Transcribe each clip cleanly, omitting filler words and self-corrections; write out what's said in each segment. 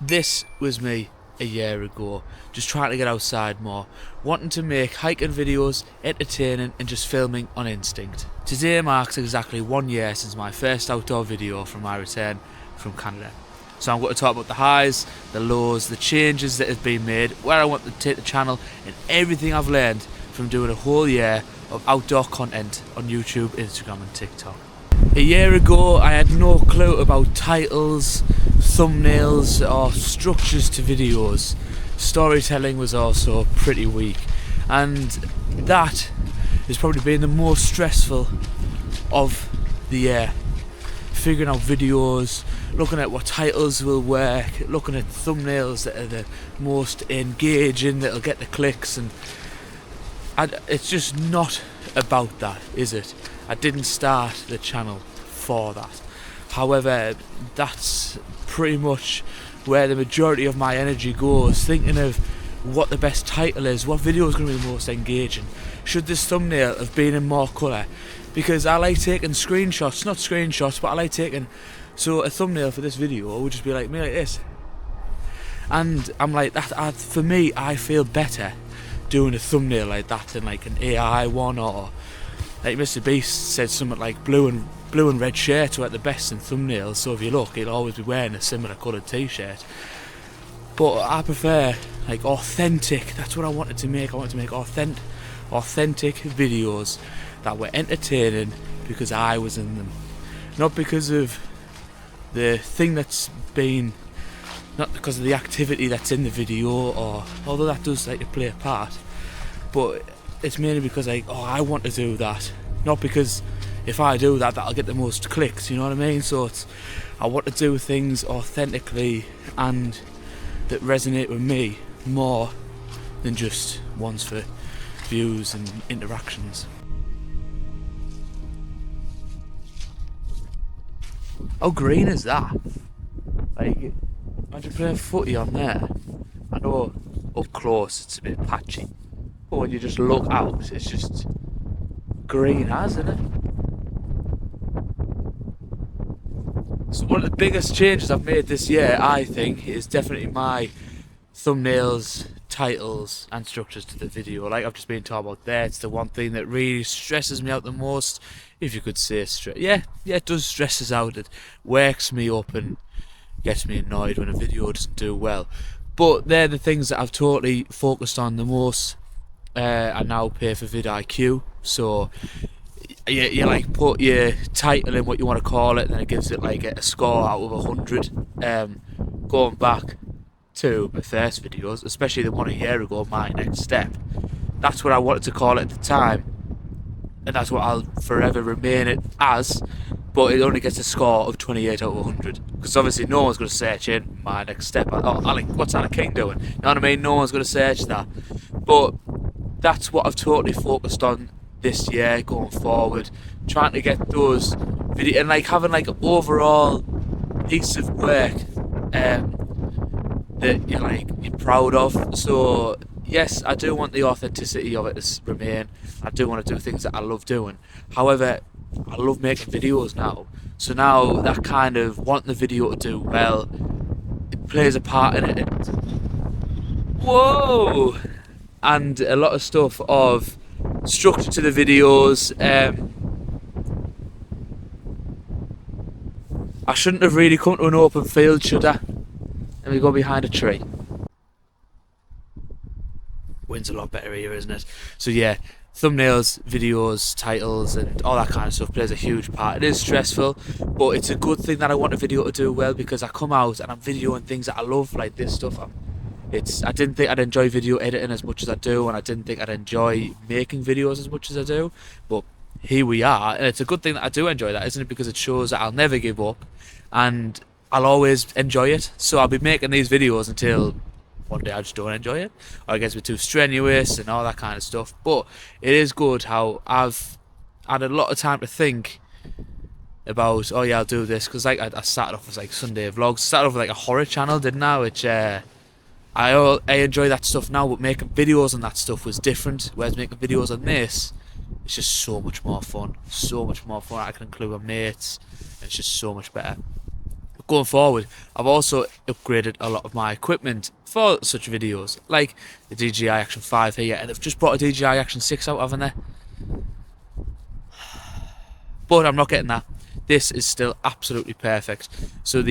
This was me a year ago, just trying to get outside more, wanting to make hiking videos entertaining and just filming on instinct. Today marks exactly 1 year since my first outdoor video from my return from Canada. So I'm going to talk about the highs, the lows, the changes that have been made, where I want to take the channel, and everything I've learned from doing a whole year of outdoor content on YouTube, Instagram and TikTok. A year ago I had no clue about titles, thumbnails or structures to videos. Storytelling was also pretty weak, and that has probably been the most stressful of the year. Figuring out videos, looking at what titles will work, looking at thumbnails that are the most engaging, that'll get the clicks, and it's just not about that, is it? I didn't start the channel for that. However, that's pretty much where the majority of my energy goes, thinking of what the best title is, what video is going to be the most engaging. Should this thumbnail have been in more colour? Because I like taking screenshots, not screenshots, but I like taking, so a thumbnail for this video would just be like me like this. And I'm like, that. For me, I feel better doing a thumbnail like that than like an AI one, or like Mr. Beast said something like blue and red shirts were the best in thumbnails, so if you look he'll always be wearing a similar coloured t-shirt. But I prefer like authentic. That's what I wanted to make. I wanted to make authentic videos that were entertaining because I was in them, not because of the thing that's been, not because of the activity that's in the video, or although that does like to play a part, but it's mainly because like, oh, I want to do that, not because if I do that that'll get the most clicks, you know what I mean? So I want to do things authentically and that resonate with me more than just ones for views and interactions. How green is that? Like, imagine playing footy on there. I know up close it's a bit patchy, but when you just look out, it's just green as, isn't it? So one of the biggest changes I've made this year, I think, is definitely my thumbnails, titles and structures to the video. Like I've just been talking about there, it's the one thing that really stresses me out the most, if you could say stress. Yeah, it does stress us out. It wakes me up and gets me annoyed when a video doesn't do well. But they're the things that I've totally focused on the most. I now pay for vidIQ, so you like put your title in, what you want to call it, and then it gives it like a score out of 100. Going back to my first videos, especially the one a year ago, My Next Step, that's what I wanted to call it at the time, and that's what I'll forever remain it as, but it only gets a score of 28 out of 100, because obviously no one's going to search in My Next Step, oh, Alec, what's Anna King doing? You know what I mean? No one's going to search that. But that's what I've totally focused on this year going forward, trying to get those videos and like having like an overall piece of work that you're proud of. So yes, I do want the authenticity of it to remain. I do want to do things that I love doing. However, I love making videos now. So now that kind of wanting the video to do well, it plays a part in it. Whoa! And a lot of stuff of structure to the videos. I shouldn't have really come to an open field, should I? Let me go behind a tree. Wind's a lot better here, isn't it? So yeah, thumbnails, videos, titles and all that kind of stuff plays a huge part. It is stressful, but it's a good thing that I want a video to do well, because I come out and I'm videoing things that I love, like this stuff. I didn't think I'd enjoy video editing as much as I do, and I didn't think I'd enjoy making videos as much as I do, but here we are, and it's a good thing that I do enjoy that, isn't it? Because it shows that I'll never give up and I'll always enjoy it. So I'll be making these videos until one day I just don't enjoy it, or it gets me too strenuous and all that kind of stuff. But it is good how I've had a lot of time to think about, oh yeah, I'll do this, because like I started off as like Sunday vlogs, started off with like a horror channel, didn't I? Which I enjoy that stuff now, but making videos on that stuff was different. Whereas making videos on this, it's just so much more fun. So much more fun. I can include my mates, and it's just so much better. going forward, I've also upgraded a lot of my equipment for such videos, like the DJI Action 5 here, and they've just brought a DJI Action 6 out, haven't they? But I'm not getting that. This is still absolutely perfect. So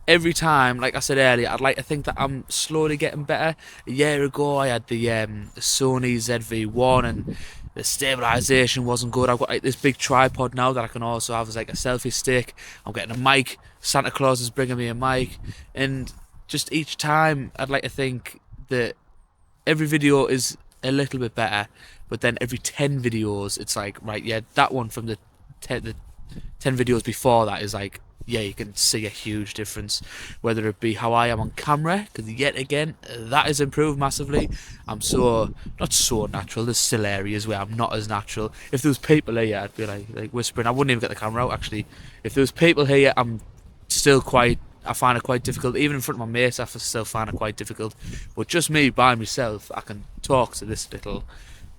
every time, like I said earlier, I'd like to think that I'm slowly getting better. A year ago, I had the Sony ZV-1, and the stabilisation wasn't good. I've got like this big tripod now that I can also have as like a selfie stick. I'm getting a mic. Santa Claus is bringing me a mic, and just each time, I'd like to think that every video is a little bit better, but then every 10 videos, it's like, right, yeah, that one from the 10 videos before that is like, yeah, you can see a huge difference, whether it be how I am on camera, because yet again, that has improved massively. I'm not so natural. There's still areas where I'm not as natural. If there was people here, I'd be like whispering. I wouldn't even get the camera out, actually. If there was people here, I find it quite difficult. Even in front of my mates, I still find it quite difficult. But just me by myself, I can talk to this little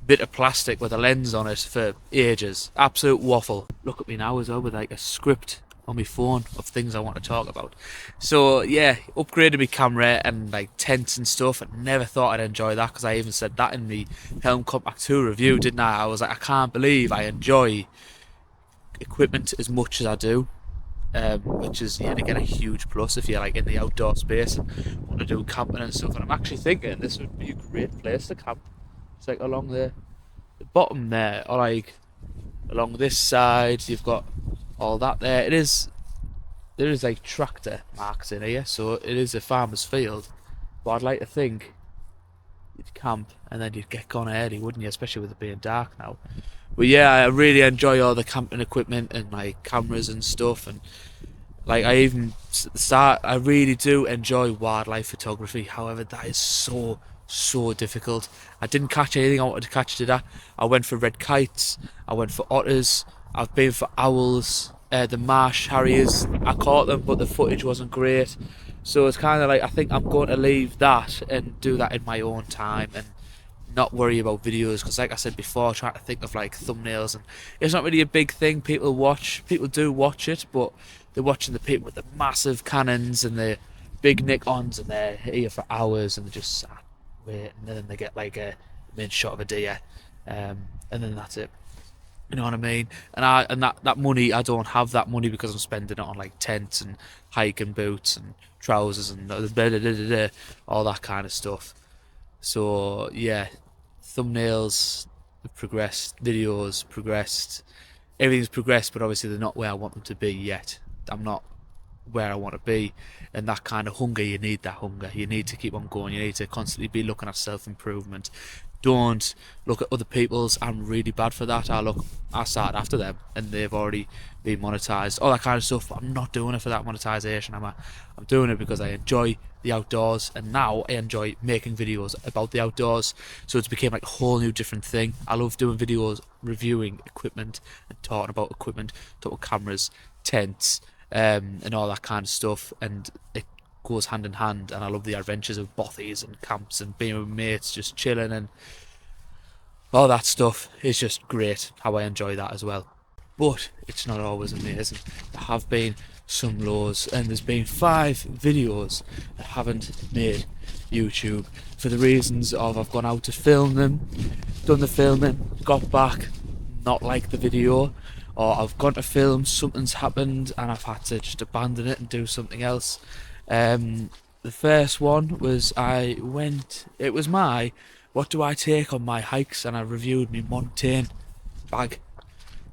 bit of plastic with a lens on it for ages. Absolute waffle. Look at me now as well with like a script on my phone of things I want to talk about. So yeah, upgraded my camera and like tents and stuff. I never thought I'd enjoy that, because I even said that in my Helm Compact 2 review, didn't I? I was like, I can't believe I enjoy equipment as much as I do. Which is yet again a huge plus if you're like in the outdoor space and want to do camping and stuff. And I'm actually thinking this would be a great place to camp. It's like along the bottom there, or like along this side, you've got all that there. There is like tractor marks in here, so it is a farmer's field. But I'd like to think you'd camp and then you'd get gone early, wouldn't you? Especially with it being dark now. But yeah, I really enjoy all the camping equipment and like cameras and stuff, and like I really do enjoy wildlife photography. However, that is so difficult. I didn't catch anything I wanted to catch today. I went for red kites, I went for otters, I've been for owls, the marsh harriers. I caught them, but the footage wasn't great. So it's kind of like, I think I'm going to leave that and do that in my own time and not worry about videos, because like I said before, trying to think of like thumbnails, and it's not really a big thing. People do watch it, but they're watching the people with the massive Canons and the big Nikons, and they're here for hours and they're just sat waiting, and then they get like a main shot of a deer, and then that's it. You know what I mean? And that money, I don't have that money because I'm spending it on like tents and hiking boots and trousers and all that kind of stuff. So yeah, thumbnails have progressed, videos progressed, everything's progressed, but obviously they're not where I want them to be yet. I'm not where I want to be, and that kind of hunger, you need that hunger. You need to keep on going. You need to constantly be looking at self-improvement. Don't look at other people's. I'm really bad for that. I started after them and they've already been monetized, all that kind of stuff. But I'm not doing it for that monetization. I'm doing it because I enjoy the outdoors, and now I enjoy making videos about the outdoors. So it's became like a whole new different thing. I love doing videos reviewing equipment and talking about equipment, talking cameras, tents, and all that kind of stuff, and it goes hand in hand. And I love the adventures of bothies and camps and being with mates, just chilling, and all that stuff is just great. How I enjoy that as well. But it's not always amazing. There have been some lows, and there's been 5 videos that haven't made YouTube for the reasons of I've gone out to film them, done the filming, got back, not like the video, or I've gone to film, something's happened and I've had to just abandon it and do something else. The first one was it was my what do I take on my hikes, and I reviewed my Montane bag.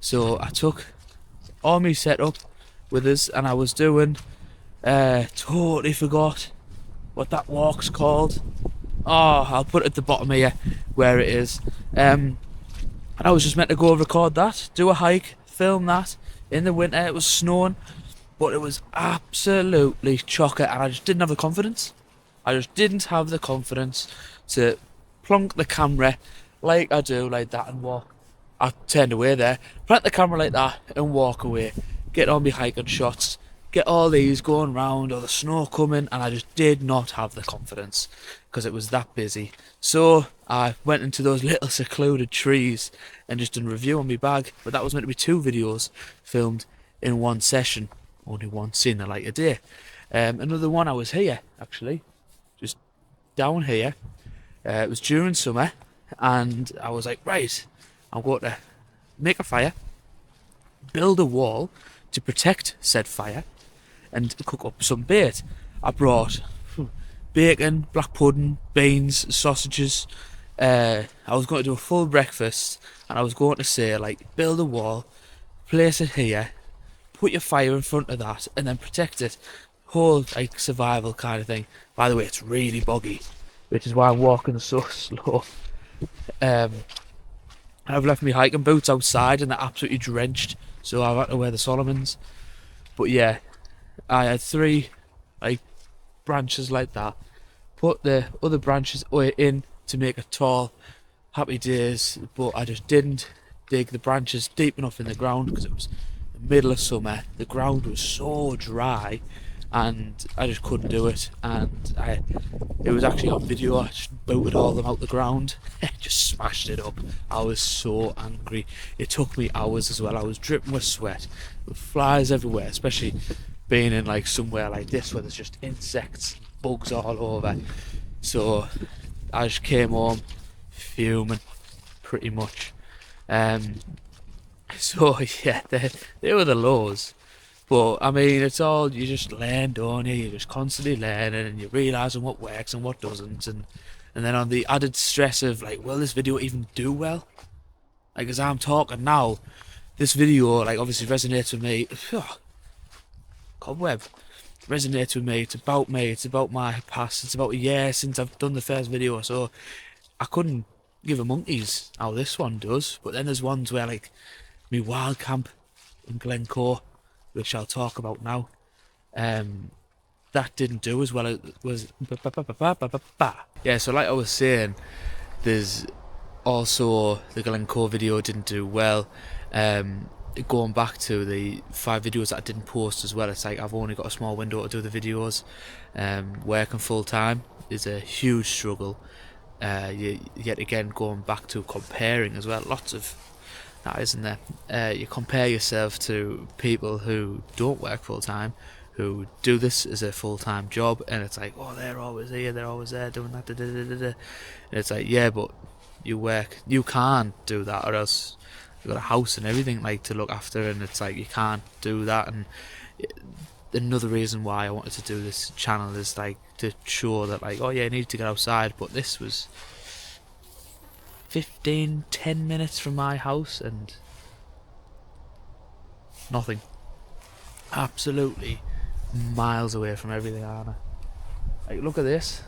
So I took all my setup with us, and I was doing, totally forgot what that walk's called. Oh, I'll put it at the bottom here where it is. And I was just meant to go record that, do a hike, film that in the winter. It was snowing, but it was absolutely chocker, and I just didn't have the confidence. I just didn't have the confidence to plonk the camera like I do, like that, and walk. I turned away there, plant the camera like that and walk away, get on my hiking shots, get all these going round, or the snow coming, and I just did not have the confidence because it was that busy. So I went into those little secluded trees and just did a review on my bag, but that was meant to be 2 videos filmed in one session. only one seen the light of day. Another one, I was here actually, just down here. It was during summer, and I was like, right, I'm going to make a fire, build a wall to protect said fire, and cook up some bait. I brought bacon, black pudding, beans, sausages. I was going to do a full breakfast, and I was going to say, like, build a wall, place it here, put your fire in front of that, and then protect it. Whole, like, survival kind of thing. By the way, it's really boggy, which is why I'm walking so slow. I've left my hiking boots outside and they're absolutely drenched, so I've had to wear the Solomons. But yeah, I had 3 like branches like that. Put the other branches in to make it tall. Happy days, but I just didn't dig the branches deep enough in the ground because it was the middle of summer. The ground was so dry, and I just couldn't do it. And it was actually on video. I just booted all them out the ground, just smashed it up. I was so angry. It took me hours as well. I was dripping with sweat, with flies everywhere, especially being in like somewhere like this where there's just insects, bugs all over. So I just came home fuming, pretty much. So yeah, they were the lows. But I mean, it's all, you just learn, don't you? You're just constantly learning, and you're realising what works and what doesn't, and then on the added stress of like, will this video even do well? Like, as I'm talking now, this video like obviously resonates with me. Cobweb resonates with me. It's about me. It's about my past. It's about a year since I've done the first video, so I couldn't give a monkey's how this one does. But then there's ones where like me wild camp in Glencoe, which I'll talk about now, that didn't do as well as was. Yeah, so like I was saying, there's also the Glencoe video didn't do well. Going back to the 5 videos that I didn't post as well, it's like I've only got a small window to do the videos. Working full time is a huge struggle. Yet again, going back to comparing as well, lots of that, isn't there? You compare yourself to people who don't work full time, who do this as a full time job, and it's like, oh, they're always here, they're always there doing that. And it's like, yeah, but you can't do that, or else you've got a house and everything like to look after, and it's like you can't do that. And another reason why I wanted to do this channel is like to show that, like, oh yeah, I need to get outside, but this was 10 minutes from my house and nothing. Absolutely miles away from everything, aren't I? Like, look at this.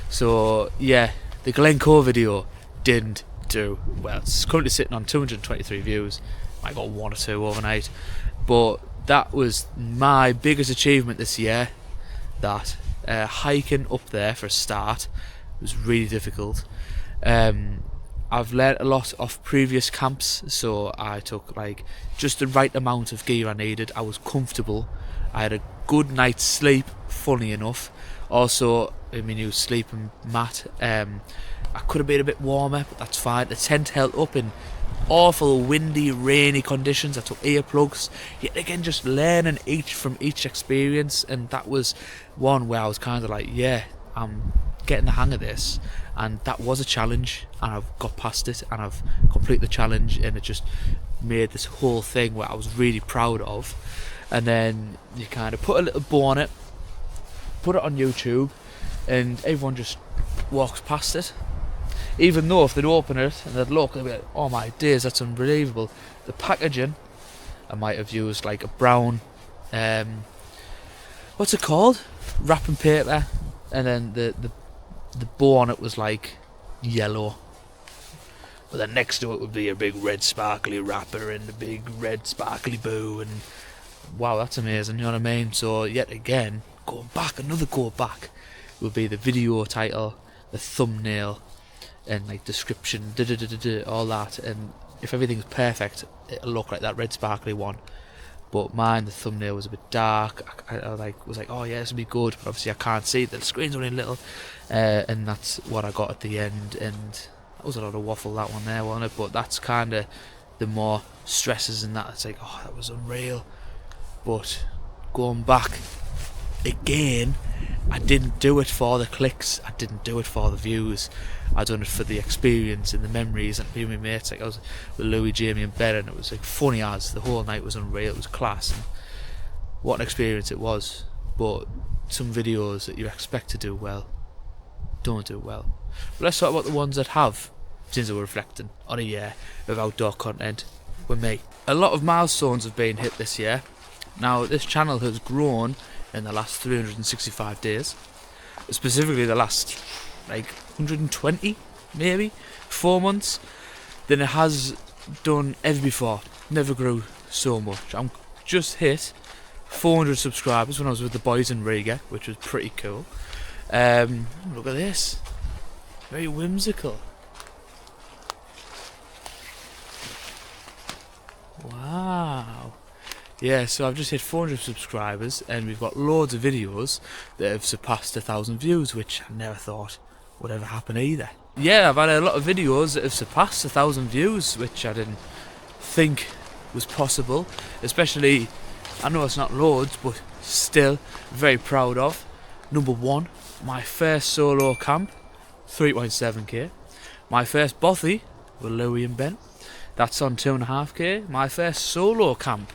So yeah, the Glencoe video didn't do well. It's currently sitting on 223 views. I got 1 or 2 overnight, but that was my biggest achievement this year. That hiking up there for a start was really difficult. I've learnt a lot off previous camps, so I took like just the right amount of gear I needed. I was comfortable. I had a good night's sleep, funny enough. Also, I mean, you sleeping mat. I could have been a bit warmer, but that's fine. The tent held up in awful windy, rainy conditions. I took earplugs. Yet again, just learning from each experience, and that was one where I was kind of like, yeah, I'm getting the hang of this. And that was a challenge, and I've got past it, and I've completed the challenge, and it just made this whole thing where I was really proud of. And then you kind of put a little bow on it, put it on YouTube, and everyone just walks past it. Even though if they'd open it and they'd look, they'd be like, oh my days, that's unbelievable. The packaging, I might have used like a brown, what's it called? Wrapping paper, and then the bow on it was like yellow. But then next to it would be a big red sparkly wrapper and a big red sparkly bow, and wow, that's amazing, you know what I mean? So yet again, go back would be the video title, the thumbnail, and like description, all that. And if everything's perfect, it'll look like that red sparkly one. But mine, the thumbnail was a bit dark. I was like, oh yeah, this will be good, but obviously I can't see it. The screen's only little, and that's what I got at the end. And that was a lot of waffle, that one there, wasn't it? But that's kind of the more stresses and that. It's like, oh, that was unreal. But going back again, I didn't do it for the clicks, I didn't do it for the views, I done it for the experience and the memories and being with my mates. Like I was with Louis, Jamie and Ben, and it was like funny as the whole night was unreal. It was class, and what an experience it was. But some videos that you expect to do well don't do well. But let's talk about the ones that have, since we're reflecting on a year of outdoor content with me. A lot of milestones have been hit this year. Now this channel has grown in the last 365 days, specifically the last like 120 maybe 4 months, than it has done ever before. Never grew so much. I'm just hit 400 subscribers when I was with the boys in Riga, which was pretty cool. Look at this, very whimsical. Wow. Yeah, so I've just hit 400 subscribers and we've got loads of videos that have surpassed 1,000 views, which I never thought would ever happen either. Yeah, I've had a lot of videos that have surpassed 1,000 views, which I didn't think was possible. Especially, I know it's not loads, but still very proud of. Number one, my first solo camp, 3.7k. My first bothy with Louis and Ben, that's on 2.5k. My first solo camp,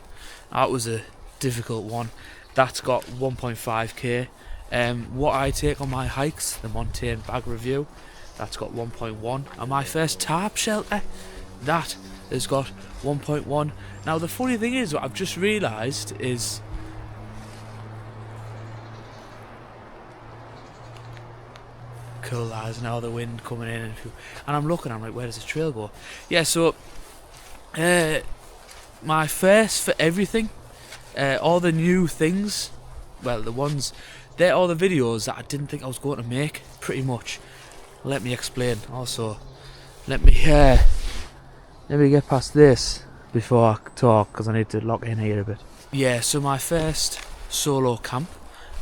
that was a difficult one, that's got 1.5k. What I take on my hikes, the Montane bag review, that's got 1.1. And my first tarp shelter, that has got 1.1. Now the funny thing is, what I've just realised is, cool as now the wind coming in, and I'm looking, I'm like, where does the trail go? Yeah, so my first for everything, all the new things, well, the ones, they're all the videos that I didn't think I was going to make, pretty much. Let me explain. Also, let me get past this before I talk, because I need to lock in here a bit. Yeah, so my first solo camp,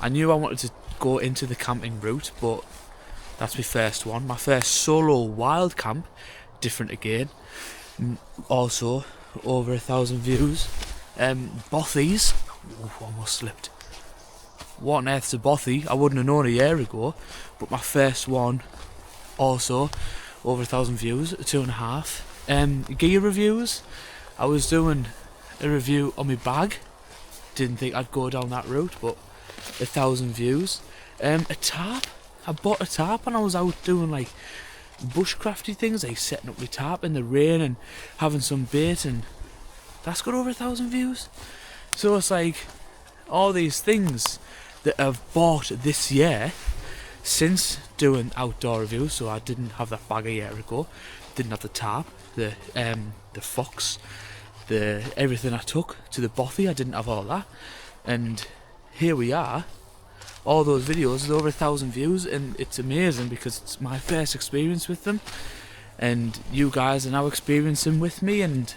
I knew I wanted to go into the camping route, but that's my first one. My first solo wild camp, different again, also over 1,000 views. Bothies, almost slipped. What on earth's a bothy? I wouldn't have known a year ago, but my first one, also over 1,000 views, 2.5. Gear reviews, I was doing a review on my bag, didn't think I'd go down that route, but 1,000 views. A tarp, I bought a tarp and I was out doing like bushcrafty things, like setting up my tarp in the rain and having some bait, and that's got over 1,000 views. So it's like all these things that I've bought this year since doing outdoor reviews. So I didn't have that bag a year ago, didn't have the tarp, the fox, the everything I took to the bothy, I didn't have all that, and here we are. All those videos are over 1,000 views, and it's amazing because it's my first experience with them, and you guys are now experiencing with me, and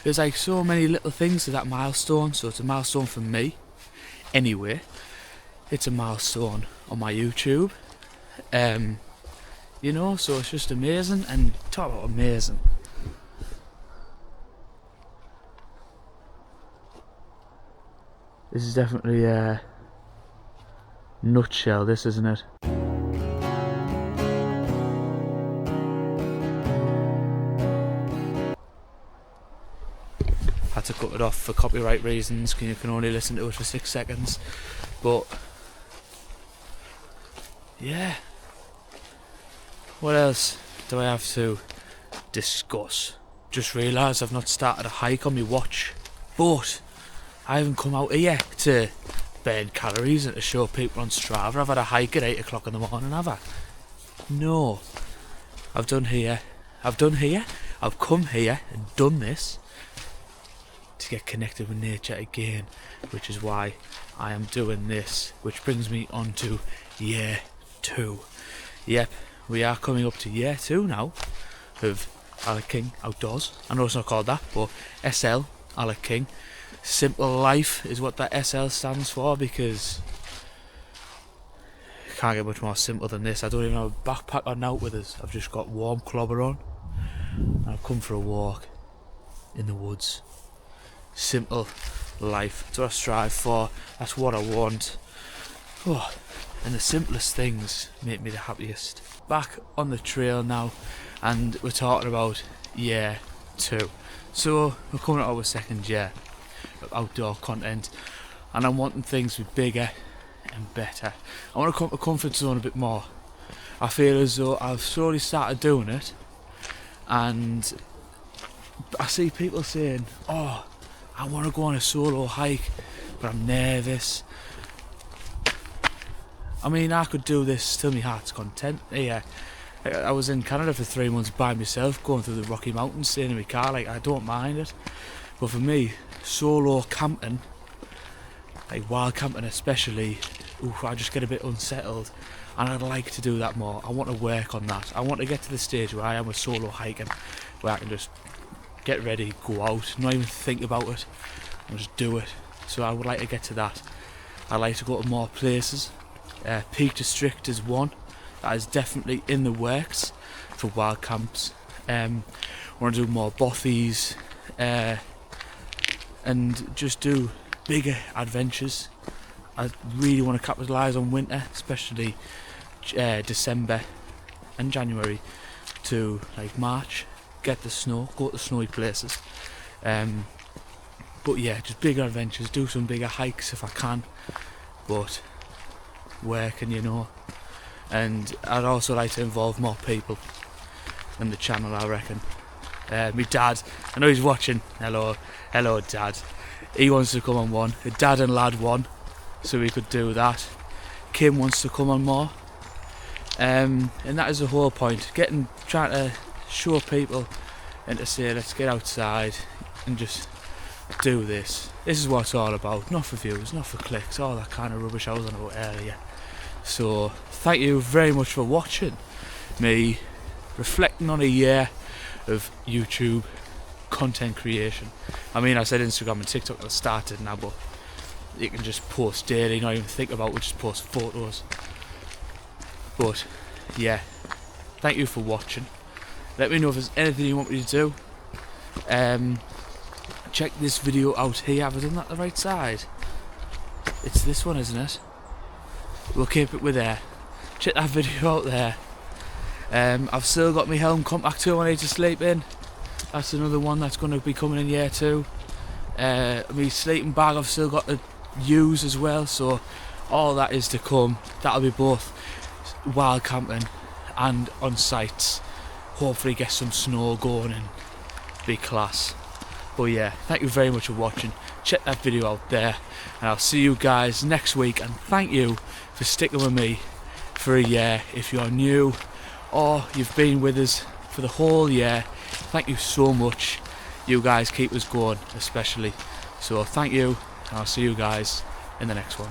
there's like so many little things to that milestone. So it's a milestone for me anyway, it's a milestone on my YouTube, you know, so it's just amazing. And talk about amazing, this is definitely a nutshell, this, isn't it? Had to cut it off for copyright reasons, you can only listen to it for 6 seconds, but yeah, what else do I have to discuss? Just realised I've not started a hike on my watch, but I haven't come out here to burn calories and to show people on Strava I've had a hike at 8 o'clock in the morning, have I? No, I've come here and done this to get connected with nature again, which is why I am doing this, which brings me on to year 2. Yep, we are coming up to year 2 now of Alec King Outdoors. I know it's not called that, but SL, Alec King. Simple life is what that SL stands for, because can't get much more simple than this. I don't even have a backpack on out with us. I've just got warm clobber on, and I've come for a walk in the woods. Simple life. That's what I strive for. That's what I want. Oh, and the simplest things make me the happiest. Back on the trail now, and we're talking about year 2. So we're coming out of a second year of outdoor content, and I'm wanting things to be bigger and better. I want to come to comfort zone a bit more. I feel as though I've slowly started doing it, and I see people saying, oh, I want to go on a solo hike, but I'm nervous. I mean, I could do this till my heart's content. Yeah, I was in Canada for 3 months by myself, going through the Rocky Mountains, staying in my car. Like, I don't mind it. But for me, solo camping, like wild camping especially, I just get a bit unsettled, and I'd like to do that more. I want to work on that. I want to get to the stage where I am with solo hiking, where I can just get ready, go out, not even think about it, and just do it. So I would like to get to that. I'd like to go to more places. Peak District is one that is definitely in the works for wild camps. I want to do more bothies, and just do bigger adventures. I really want to capitalise on winter, especially December and January to like March. Get the snow, go to snowy places. But yeah, just bigger adventures, do some bigger hikes if I can. But working, you know. And I'd also like to involve more people in the channel, I reckon. My dad, I know he's watching. Hello Dad. He wants to come on one. A dad and lad one, so we could do that. Kim wants to come on more. And that is the whole point. Trying to show people and to say, let's get outside and just do this. This is what it's all about. Not for views, not for clicks, all that kind of rubbish I was on about earlier. So thank you very much for watching me reflecting on a year of YouTube content creation. I mean, I said Instagram and TikTok are started now, but you can just post daily, not even think about it, just post photos. But yeah, thank you for watching. Let me know if there's anything you want me to do. Check this video out here. Have I done that the right side? It's this one, isn't it? We'll keep it with there. Check that video out there. I've still got my Helm Compact 2 I need to sleep in. That's another one that's going to be coming in year 2. My sleeping bag I've still got to use as well, so all that is to come. That'll be both wild camping and on sites. Hopefully get some snow going and be class. But yeah, thank you very much for watching. Check that video out there, and I'll see you guys next week. And thank you for sticking with me for a year. If you're new or you've been with us for the whole year, thank you so much. You guys keep us going, especially. So thank you, and I'll see you guys in the next one.